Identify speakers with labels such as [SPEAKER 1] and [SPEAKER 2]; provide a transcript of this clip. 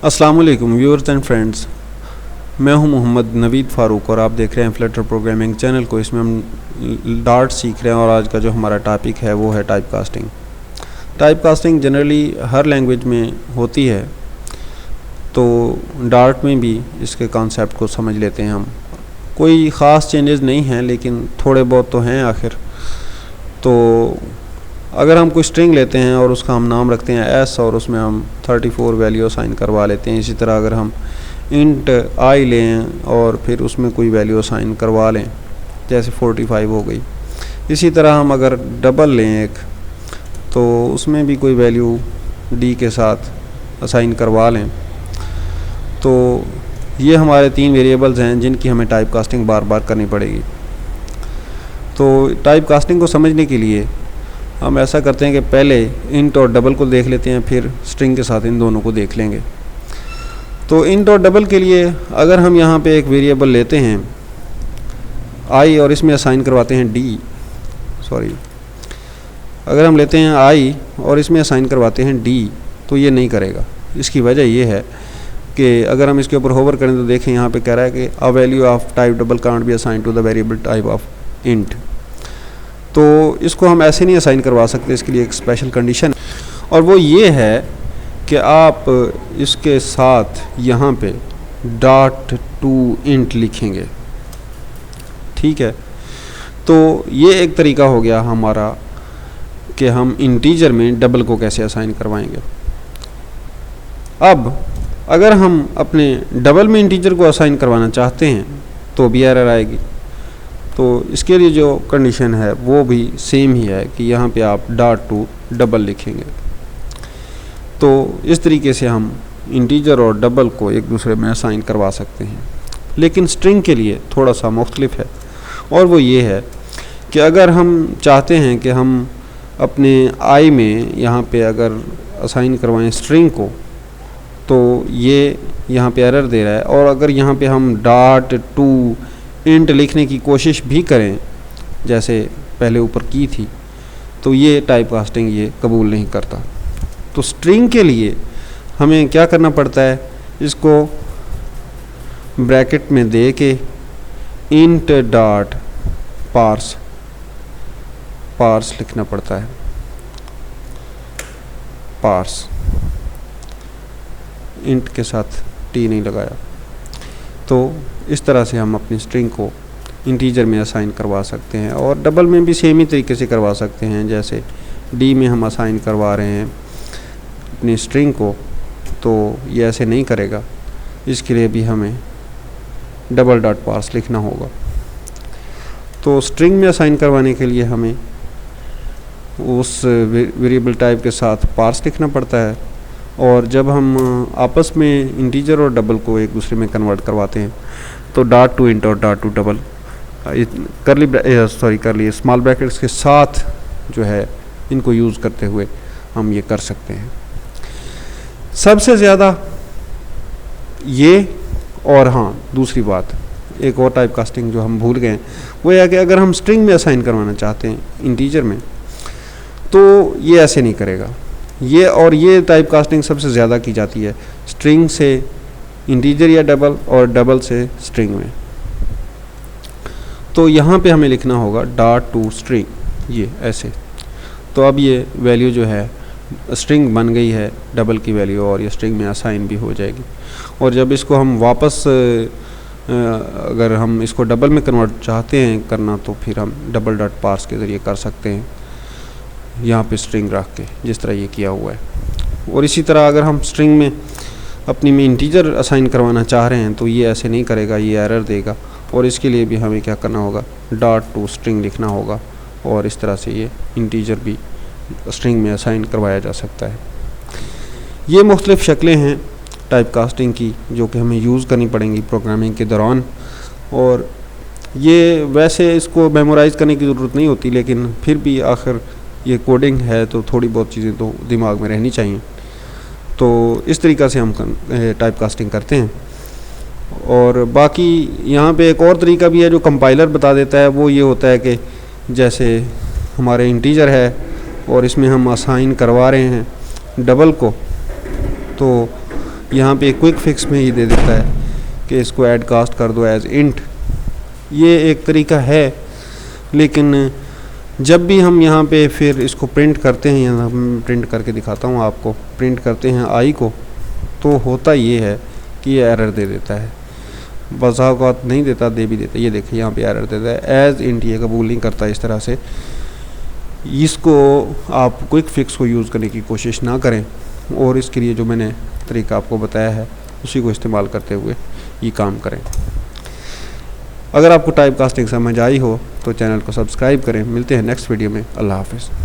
[SPEAKER 1] अस्सलाम वालेकुम viewers and friends, मैं हूं मोहम्मद नवीद फ़ारूक और आप देख रहे हैं फ्लटर प्रोग्रामिंग चैनल को। इसमें हम डार्ट सीख रहे हैं और आज का जो हमारा टॉपिक है वो है type casting. Type casting generally हर लैंग्वेज में होती है, तो डार्ट में भी इसके कॉन्सेप्ट को समझ लेते हैं हम। कोई ख़ास चेंजेस नहीं हैं, लेकिन थोड़े बहुत तो हैं आखिर। तो अगर हम कोई स्ट्रिंग लेते हैं और उसका हम नाम रखते हैं एस और उसमें हम 34 वैल्यू असाइन करवा लेते हैं। इसी तरह अगर हम इंट आई लें और फिर उसमें कोई वैल्यू असाइन करवा लें, जैसे 45 हो गई। इसी तरह हम अगर डबल लें एक, तो उसमें भी कोई वैल्यू डी के साथ असाइन करवा लें। तो ये हमारे 3 वेरिएबल्स हैं जिनकी हमें टाइप कास्टिंग बार बार करनी पड़ेगी। तो टाइप कास्टिंग को समझने के लिए हम ऐसा करते हैं कि पहले इंट और डबल को देख लेते हैं, फिर स्ट्रिंग के साथ इन दोनों को देख लेंगे। तो इंट और डबल के लिए अगर हम यहाँ पे एक वेरिएबल लेते हैं आई और इसमें असाइन करवाते हैं डी, अगर हम लेते हैं आई और इसमें असाइन करवाते हैं डी, तो ये नहीं करेगा। इसकी वजह ये है कि अगर हम इसके ऊपर होवर करें तो देखें यहाँ पे कह रहा है कि a value of type double can't be assign to the variable type of int. तो इसको हम ऐसे नहीं असाइन करवा सकते, इसके लिए एक स्पेशल कंडीशन है और वो ये है कि आप इसके साथ यहाँ पे डॉट टू इंट लिखेंगे। ठीक है, तो ये एक तरीका हो गया हमारा कि हम इंटीजर में डबल को कैसे असाइन करवाएंगे। अब अगर हम अपने डबल में इंटीजर को असाइन करवाना चाहते हैं तो भी एरर आएगी। तो इसके लिए जो कंडीशन है वो भी सेम ही है कि यहाँ पे आप डॉट टू डबल लिखेंगे। तो इस तरीके से हम इंटीजर और डबल को एक दूसरे में असाइन करवा सकते हैं। लेकिन स्ट्रिंग के लिए थोड़ा सा मुख्तलिफ है, और वो ये है कि अगर हम चाहते हैं कि हम अपने आई में यहाँ पे अगर असाइन करवाएं स्ट्रिंग को, तो ये यहाँ पे एरर दे रहा है। और अगर यहाँ पे हम डॉट टू इंट लिखने की कोशिश भी करें जैसे पहले ऊपर की थी, तो ये टाइप कास्टिंग ये कबूल नहीं करता। तो स्ट्रिंग के लिए हमें क्या करना पड़ता है, इसको ब्रैकेट में दे के इंट डॉट पार्स लिखना पड़ता है। पार्स इंट के साथ टी नहीं लगाया। तो इस तरह से हम अपनी स्ट्रिंग को इंटीजर में असाइन करवा सकते हैं, और डबल में भी सेम ही तरीके से करवा सकते हैं। जैसे डी में हम असाइन करवा रहे हैं अपनी स्ट्रिंग को, तो ये ऐसे नहीं करेगा। इसके लिए भी हमें डबल डॉट पार्स लिखना होगा। तो स्ट्रिंग में असाइन करवाने के लिए हमें उस वेरिएबल टाइप के साथ पार्स लिखना पड़ता है, और जब हम आपस में इंटीजर और डबल को एक दूसरे में कन्वर्ट करवाते हैं तो डॉट टू इंट और डॉट टू डबल करली स्मॉल ब्रैकेट्स के साथ जो है इनको यूज़ करते हुए हम ये कर सकते हैं। सबसे ज़्यादा ये, और हाँ दूसरी बात, एक और टाइप कास्टिंग जो हम भूल गए वो है कि अगर हम स्ट्रिंग में असाइन करवाना चाहते हैं इंटीजर में, तो ये ऐसे नहीं करेगा। ये टाइप कास्टिंग सबसे ज़्यादा की जाती है स्ट्रिंग से इंटीजर या डबल, और डबल से स्ट्रिंग में। तो यहाँ पे हमें लिखना होगा डॉट टू स्ट्रिंग, ये ऐसे। तो अब ये वैल्यू जो है स्ट्रिंग बन गई है डबल की वैल्यू, और ये स्ट्रिंग में असाइन भी हो जाएगी। और जब इसको हम वापस अगर हम इसको डबल में कन्वर्ट चाहते हैं करना, तो फिर हम डबल डॉट पार्स के ज़रिए कर सकते हैं, यहाँ पे स्ट्रिंग रख के, जिस तरह ये किया हुआ है। और इसी तरह अगर हम स्ट्रिंग में अपनी में इंटीजर असाइन करवाना चाह रहे हैं तो ये ऐसे नहीं करेगा, ये एरर देगा। और इसके लिए भी हमें क्या करना होगा, डॉट टू स्ट्रिंग लिखना होगा, और इस तरह से ये इंटीजर भी स्ट्रिंग में असाइन करवाया जा सकता है। ये मुख्तलिफ शक्लें हैं टाइप कास्टिंग की जो कि हमें यूज़ करनी पड़ेंगी प्रोग्रामिंग के दौरान। और ये वैसे इसको मेमोराइज़ करने की ज़रूरत नहीं होती, लेकिन फिर भी आखिर ये कोडिंग है तो थोड़ी बहुत चीज़ें तो दिमाग में रहनी चाहिए। तो इस तरीक़ा से हम टाइप कास्टिंग करते हैं। और बाकी यहाँ पे एक और तरीका भी है जो कंपाइलर बता देता है, वो ये होता है कि जैसे हमारे इंटीजर है और इसमें हम असाइन करवा रहे हैं डबल को, तो यहाँ पे क्विक फिक्स में ही दे देता है कि इसको ऐड कास्ट कर दो एज इंट। ये एक तरीका है, लेकिन जब भी हम यहाँ पे फिर इसको प्रिंट करते हैं, यहाँ प्रिंट करके दिखाता हूँ आपको, प्रिंट करते हैं आई को, तो होता ये है कि ये एरर दे देता है। बज़ा औक़ात नहीं देता, दे भी देता है। ये देखिए यहाँ पे एरर देता है एज इंट, ये कबूल नहीं करता इस तरह से। इसको आप क्विक फिक्स को यूज़ करने की कोशिश ना करें, और इसके लिए जो मैंने तरीका आपको बताया है उसी को इस्तेमाल करते हुए ये काम करें। अगर आपको टाइप कास्टिंग समझ आई हो तो चैनल को सब्सक्राइब करें। मिलते हैं नेक्स्ट वीडियो में। अल्लाह हाफ़िज़।